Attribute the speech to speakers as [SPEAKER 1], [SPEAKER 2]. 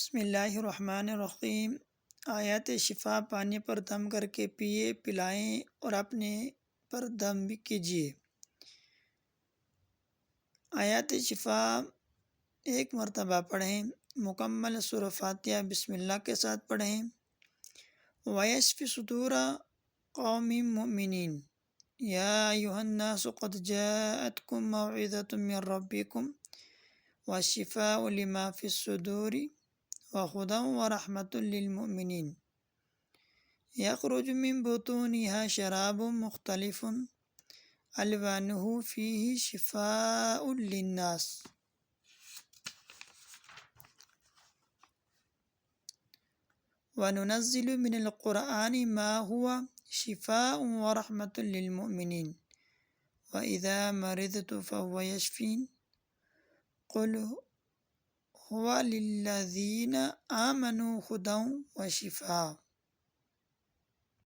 [SPEAKER 1] بسم اللہ الرحمن الرحیم۔ آیات شفا پانی پر دم کر کے پیے پلائیں اور اپنے پر دم بھی کیجیے۔ آیات شفا ایک مرتبہ پڑھیں، مکمل سورہ فاتحہ بسم اللہ کے ساتھ پڑھیں۔ وَيَشْفِ صُدُورَ قَوْمٍ مُؤْمِنِينَ يَا أَيُّهَا النَّاسُ قَدْ جَاءَتْكُم مَّوْعِظَةٌ مِّن رَّبِّكُمْ وَشِفَاءٌ لِّمَا فِي الصُّدُورِ وَهُدًى وَرَحْمَةٌ لِّلْمُؤْمِنِينَ يَخْرُجُ مِن بُطُونِهَا شَرَابٌ مُّخْتَلِفٌ أَلْوَانُهُ فِيهِ شِفَاءٌ لِّلنَّاسِ وَنُنَزِّلُ مِنَ الْقُرْآنِ مَا هُوَ شِفَاءٌ وَرَحْمَةٌ لِّلْمُؤْمِنِينَ وَإِذَا مَرِضْتُ فَهُوَ يَشْفِينِ قُلْ هُوَ لِلَّذِينَ آمَنُوا هُدًى وَشِفَاءٌ۔